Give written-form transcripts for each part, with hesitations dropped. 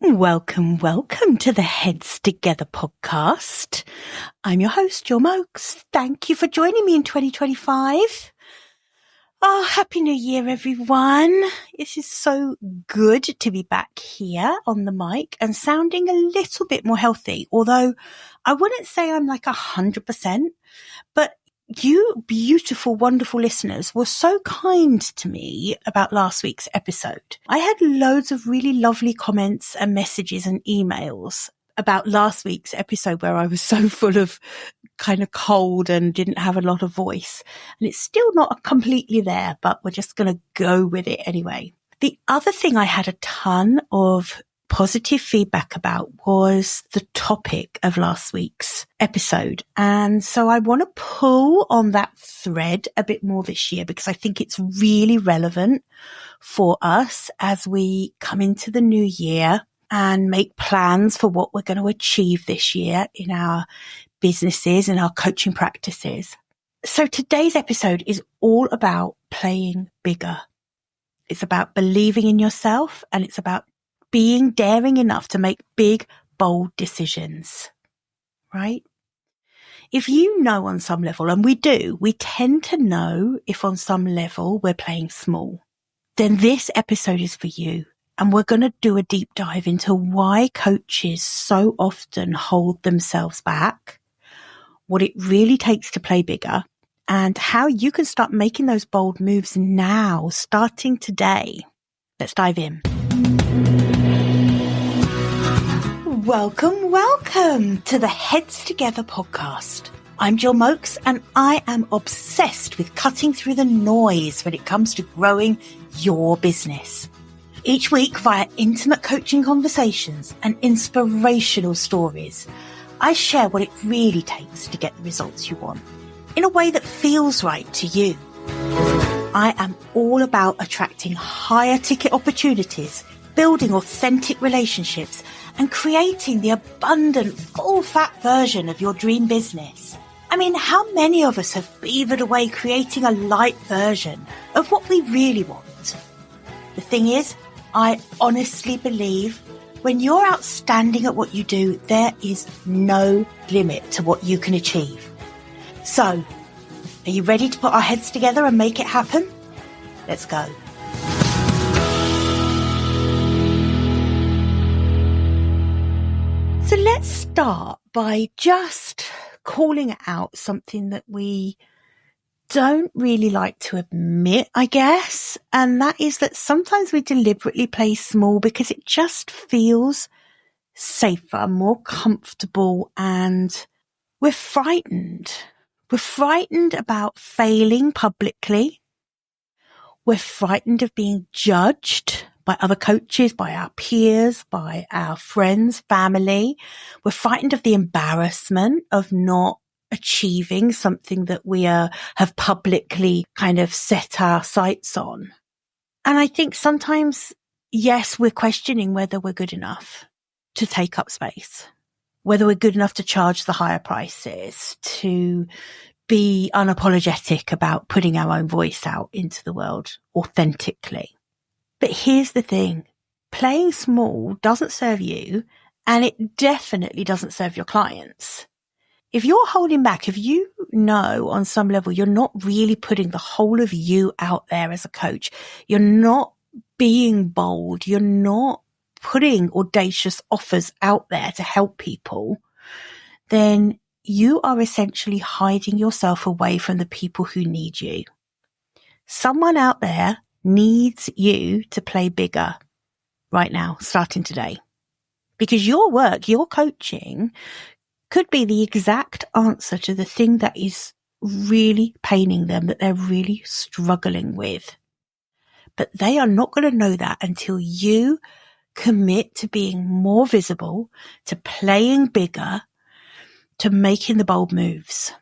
Welcome to the Heads Together podcast. I'm your host, Jill Mokes. Thank you for joining me in 2025. Oh, Happy New Year, everyone. It is so good to be back here on the mic and sounding a little bit more healthy, although I wouldn't say I'm like 100%, but you beautiful, wonderful listeners were so kind to me about last week's episode. I had loads of really lovely comments and messages and emails about last week's episode where I was so full of kind of cold and didn't have a lot of voice. And it's still not completely there, but we're just going to go with it anyway. The other thing I had a ton of positive feedback about was the topic of last week's episode. And so I want to pull on that thread a bit more this year because I think it's really relevant for us as we come into the new year and make plans for what we're going to achieve this year in our businesses and our coaching practices. So today's episode is all about playing bigger. It's about believing in yourself, and it's about being daring enough to make big, bold decisions, right? If you know on some level, and we do, we tend to know if on some level we're playing small, then this episode is for you. And we're going to do a deep dive into why coaches so often hold themselves back, what it really takes to play bigger, and how you can start making those bold moves now, starting today. Let's dive in. Welcome to the Heads Together podcast. I'm Jill Mokes, and I am obsessed with cutting through the noise when it comes to growing your business. Each week, via intimate coaching conversations and inspirational stories, I share what it really takes to get the results you want in a way that feels right to you. I am all about attracting higher ticket opportunities, building authentic relationships, and creating the abundant, full-fat version of your dream business. I mean, how many of us have beavered away creating a light version of what we really want? The thing is, I honestly believe when you're outstanding at what you do, there is no limit to what you can achieve. So, are you ready to put our heads together and make it happen? Let's go. So let's start by just calling out something that we don't really like to admit, I guess. And that is that sometimes we deliberately play small because it just feels safer, more comfortable, and we're frightened. We're frightened about failing publicly. We're frightened of being judged by other coaches, by our peers, by our friends, family. We're frightened of the embarrassment of not achieving something that we have publicly kind of set our sights on. And I think sometimes, yes, we're questioning whether we're good enough to take up space, whether we're good enough to charge the higher prices, to be unapologetic about putting our own voice out into the world authentically. But here's the thing, playing small doesn't serve you, and it definitely doesn't serve your clients. If you're holding back, if you know on some level you're not really putting the whole of you out there as a coach, you're not being bold, you're not putting audacious offers out there to help people, then you are essentially hiding yourself away from the people who need you. Someone out there needs you to play bigger right now, starting today. Because your work, your coaching could be the exact answer to the thing that is really paining them, that they're really struggling with. But they are not going to know that until you commit to being more visible, to playing bigger, to making the bold moves.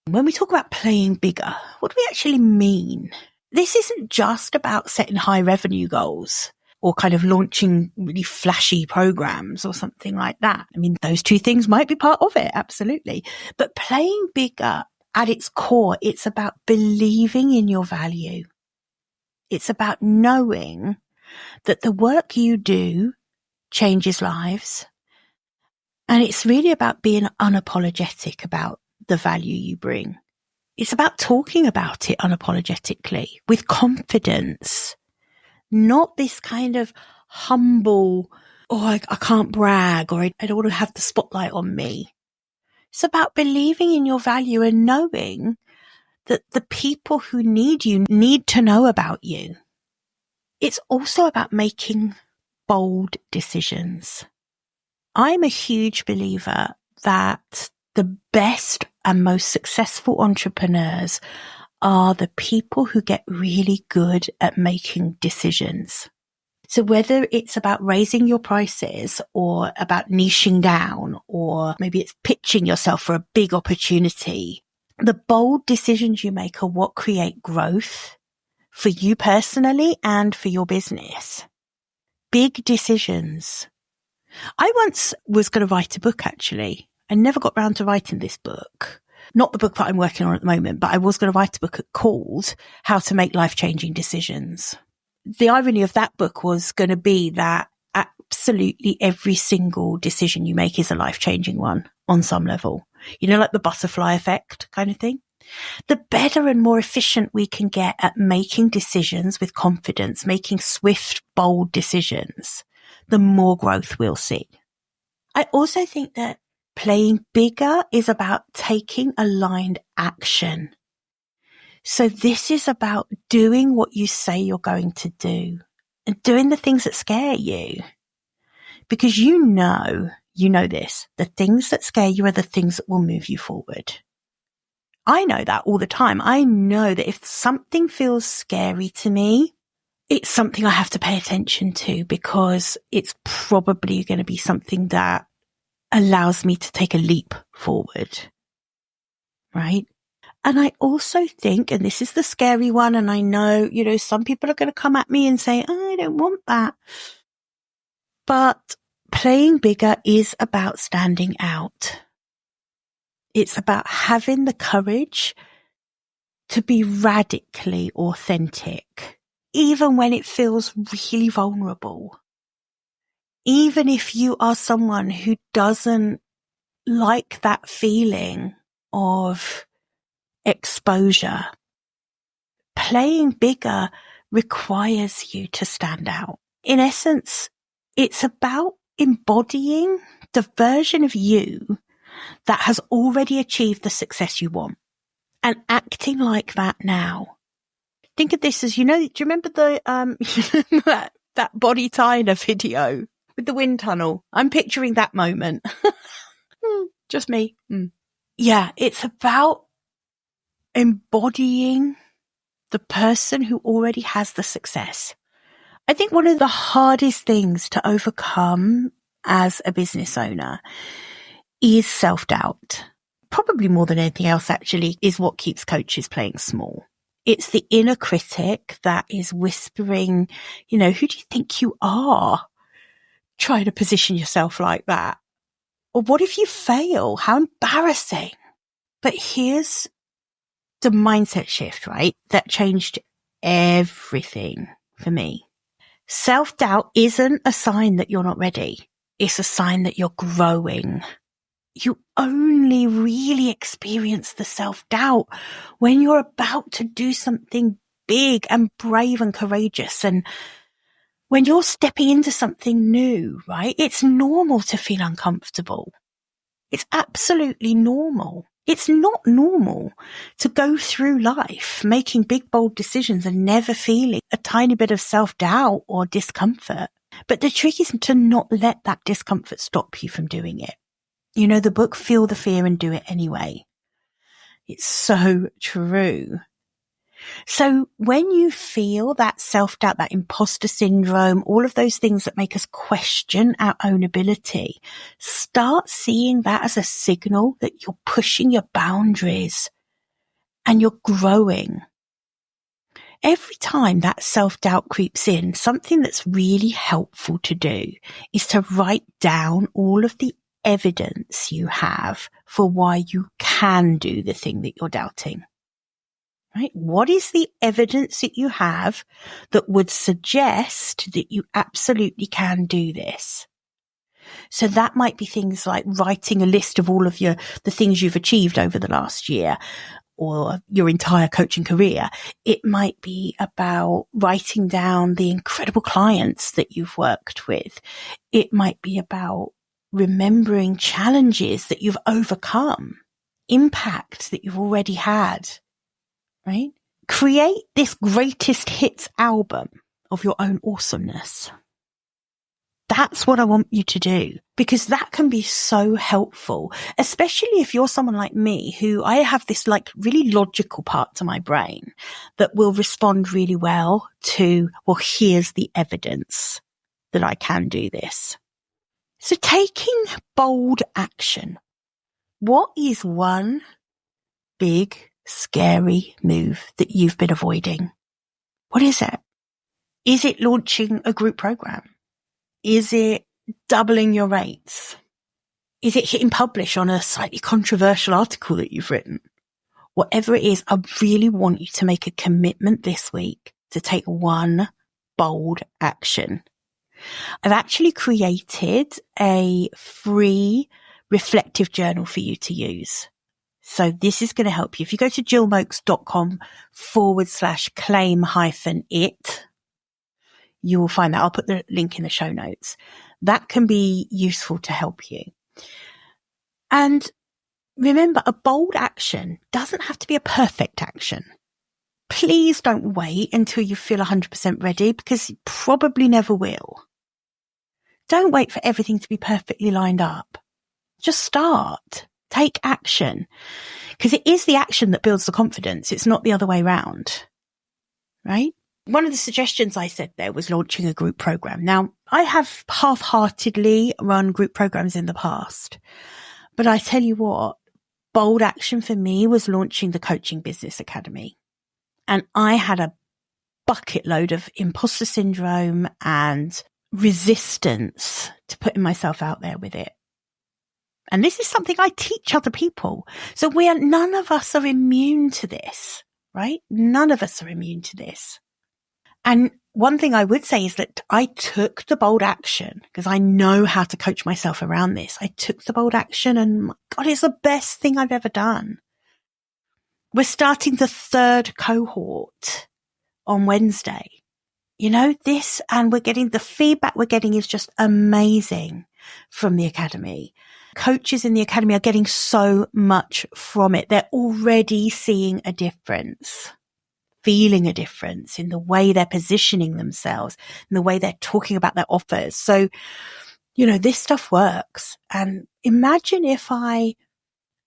When we talk about playing bigger, what do we actually mean? This isn't just about setting high revenue goals or kind of launching really flashy programs or something like that. I mean, those two things might be part of it, absolutely. But playing bigger at its core, it's about believing in your value. It's about knowing that the work you do changes lives. And it's really about being unapologetic about the value you bring. It's about talking about it unapologetically with confidence, not this kind of humble, I can't brag, or I don't want to have the spotlight on me. It's about believing in your value and knowing that the people who need you need to know about you. It's also about making bold decisions. I'm a huge believer that the best and most successful entrepreneurs are the people who get really good at making decisions. So whether it's about raising your prices or about niching down, or maybe it's pitching yourself for a big opportunity, the bold decisions you make are what create growth for you personally and for your business. Big decisions. I once was going to write a book, actually. I never got round to writing this book. Not the book that I'm working on at the moment, but I was going to write a book called How to Make Life-Changing Decisions. The irony of that book was going to be that absolutely every single decision you make is a life-changing one on some level. You know, like the butterfly effect kind of thing. The better and more efficient we can get at making decisions with confidence, making swift, bold decisions, the more growth we'll see. I also think that playing bigger is about taking aligned action. So this is about doing what you say you're going to do and doing the things that scare you. Because you know this, the things that scare you are the things that will move you forward. I know that all the time. I know that if something feels scary to me, it's something I have to pay attention to, because it's probably going to be something that allows me to take a leap forward. Right? And I also think, and this is the scary one, and I know, some people are going to come at me and say, I don't want that. But playing bigger is about standing out. It's about having the courage to be radically authentic, even when it feels really vulnerable. Even if you are someone who doesn't like that feeling of exposure, playing bigger requires you to stand out. In essence, it's about embodying the version of you that has already achieved the success you want and acting like that now. Think of this as, do you remember the that Body Tyler video with the wind tunnel? I'm picturing that moment. Just me. Yeah, it's about embodying the person who already has the success. I think one of the hardest things to overcome as a business owner is self-doubt. Probably more than anything else, actually, is what keeps coaches playing small. It's the inner critic that is whispering, who do you think you are? Try to position yourself like that. Or what if you fail? How embarrassing. But here's the mindset shift, right? That changed everything for me. Self-doubt isn't a sign that you're not ready. It's a sign that you're growing. You only really experience the self-doubt when you're about to do something big and brave and courageous, and when you're stepping into something new, right? It's normal to feel uncomfortable. It's absolutely normal. It's not normal to go through life making big, bold decisions and never feeling a tiny bit of self-doubt or discomfort. But the trick is to not let that discomfort stop you from doing it. The book Feel the Fear and Do It Anyway. It's so true. So when you feel that self-doubt, that imposter syndrome, all of those things that make us question our own ability, start seeing that as a signal that you're pushing your boundaries and you're growing. Every time that self-doubt creeps in, something that's really helpful to do is to write down all of the evidence you have for why you can do the thing that you're doubting. Right? What is the evidence that you have that would suggest that you absolutely can do this? So that might be things like writing a list of all of the things you've achieved over the last year or your entire coaching career. It might be about writing down the incredible clients that you've worked with. It might be about remembering challenges that you've overcome, impact that you've already had, right? Create this greatest hits album of your own awesomeness. That's what I want you to do, because that can be so helpful, especially if you're someone like me who I have this like really logical part to my brain that will respond really well to, well, here's the evidence that I can do this. So taking bold action. What is one big, scary move that you've been avoiding? What is it? Is it launching a group program? Is it doubling your rates? Is it hitting publish on a slightly controversial article that you've written? Whatever it is, I really want you to make a commitment this week to take one bold action. I've actually created a free reflective journal for you to use. So this is going to help you. If you go to jillmokes.com/claim-it, you will find that. I'll put the link in the show notes. That can be useful to help you. And remember, a bold action doesn't have to be a perfect action. Please don't wait until you feel 100% ready, because you probably never will. Don't wait for everything to be perfectly lined up. Just start. Take action. Because it is the action that builds the confidence. It's not the other way around. Right? One of the suggestions I said there was launching a group program. Now, I have half-heartedly run group programs in the past, but I tell you what, bold action for me was launching the Coaching Business Academy. And I had a bucket load of imposter syndrome and resistance to putting myself out there with it. And this is something I teach other people. So none of us are immune to this, right? None of us are immune to this. And one thing I would say is that I took the bold action, because I know how to coach myself around this. I took the bold action, and my God, it's the best thing I've ever done. We're starting the 3rd cohort on Wednesday. You know, and we're getting the feedback we're getting is just amazing from the academy. Coaches in the academy are getting so much from it. They're already seeing a difference. Feeling a difference in the way they're positioning themselves, in the way they're talking about their offers. So, you know, this stuff works. And imagine if I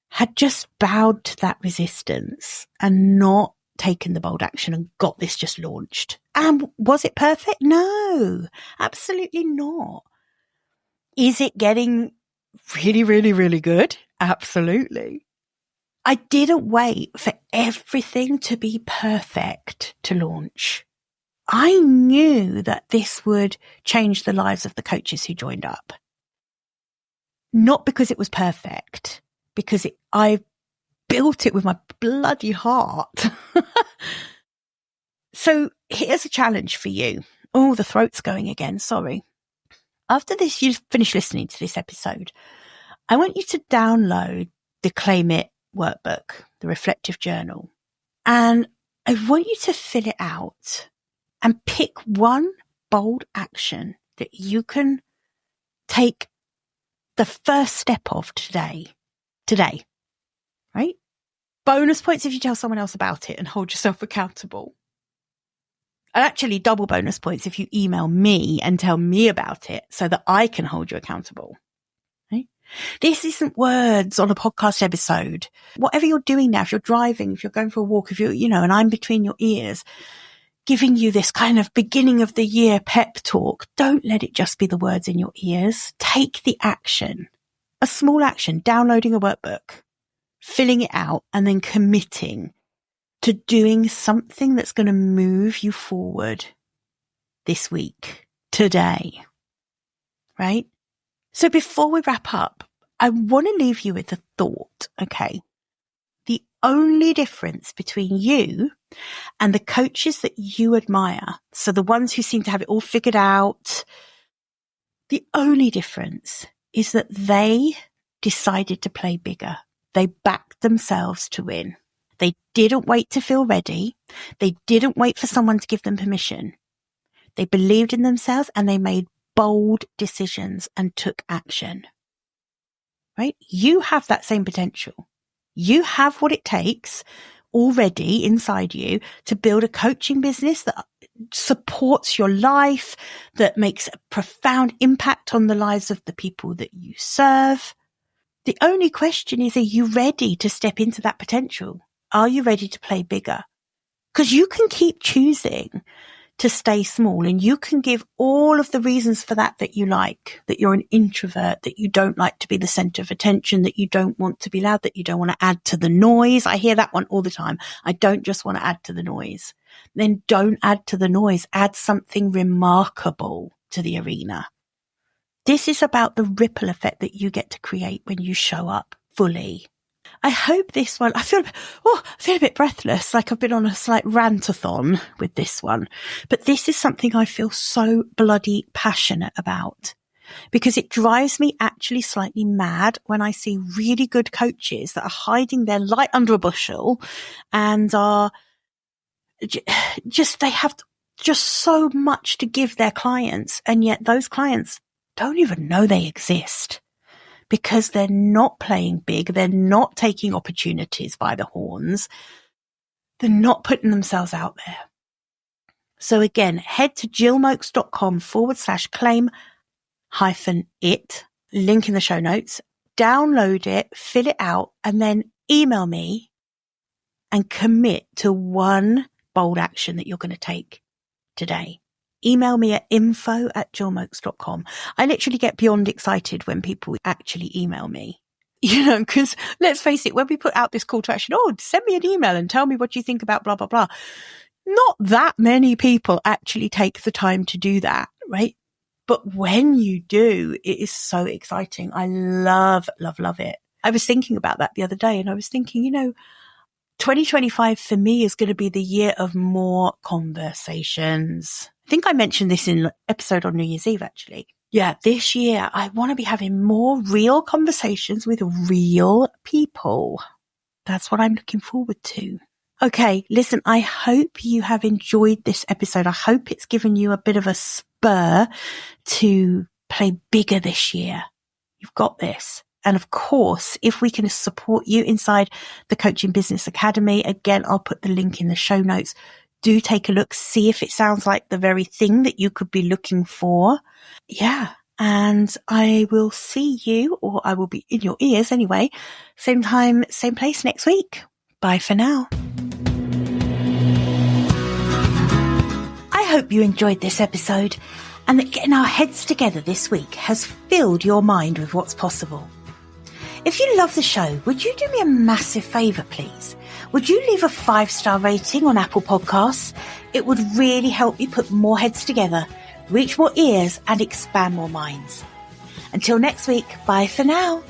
had just bowed to that resistance and not taken the bold action and got this just launched. And was it perfect? No, absolutely not. Is it getting really, really, really good? Absolutely. I didn't wait for everything to be perfect to launch. I knew that this would change the lives of the coaches who joined up. Not because it was perfect, because I built it with my bloody heart. So here's a challenge for you. Oh, the throat's going again. Sorry. After this, you've finished listening to this episode, I want you to download the Claim It workbook, the reflective journal. And I want you to fill it out and pick one bold action that you can take the first step of today, right? Bonus points if you tell someone else about it and hold yourself accountable. And actually double bonus points if you email me and tell me about it so that I can hold you accountable. This isn't words on a podcast episode. Whatever you're doing now, if you're driving, if you're going for a walk, if and I'm between your ears, giving you this kind of beginning of the year pep talk, don't let it just be the words in your ears. Take the action, a small action, downloading a workbook, filling it out, and then committing to doing something that's going to move you forward this week, today, right? So before we wrap up, I want to leave you with a thought, okay? The only difference between you and the coaches that you admire, so the ones who seem to have it all figured out, the only difference is that they decided to play bigger. They backed themselves to win. They didn't wait to feel ready. They didn't wait for someone to give them permission. They believed in themselves and they made bold decisions and took action. Right? You have that same potential. You have what it takes already inside you to build a coaching business that supports your life, that makes a profound impact on the lives of the people that you serve. The only question is, are you ready to step into that potential? Are you ready to play bigger? Because you can keep choosing to stay small, and you can give all of the reasons for that you like, that you're an introvert, that you don't like to be the center of attention, that you don't want to be loud, that you don't want to add to the noise. I hear that one all the time. I don't just want to add to the noise. Then don't add to the noise. Add something remarkable to the arena. This is about the ripple effect that you get to create when you show up fully. I hope this one, I feel a bit breathless, like I've been on a slight rant-a-thon with this one. But this is something I feel so bloody passionate about, because it drives me actually slightly mad when I see really good coaches that are hiding their light under a bushel and are they have just so much to give their clients, and yet those clients don't even know they exist. Because they're not playing big, they're not taking opportunities by the horns, they're not putting themselves out there. So again, head to jillmokes.com/claim-it, link in the show notes, download it, fill it out, and then email me and commit to one bold action that you're going to take today. Email me at info@jillmokes.com. I literally get beyond excited when people actually email me. Because let's face it, when we put out this call to action, send me an email and tell me what you think about blah, blah, blah. Not that many people actually take the time to do that, right? But when you do, it is so exciting. I love, love, love it. I was thinking about that the other day, and I was thinking, 2025 for me is going to be the year of more conversations. I think I mentioned this in an episode on New Year's Eve, actually. Yeah, this year I want to be having more real conversations with real people. That's what I'm looking forward to. Okay, listen, I hope you have enjoyed this episode. I hope it's given you a bit of a spur to play bigger this year. You've got this. And of course, if we can support you inside the Coaching Business Academy, again, I'll put the link in the show notes. Do take a look, see if it sounds like the very thing that you could be looking for. Yeah. And I will see you, or I will be in your ears anyway, same time, same place next week. Bye for now. I hope you enjoyed this episode and that getting our heads together this week has filled your mind with what's possible. If you love the show, would you do me a massive favour, please? Would you leave a 5-star rating on Apple Podcasts? It would really help me put more heads together, reach more ears, and expand more minds. Until next week, bye for now.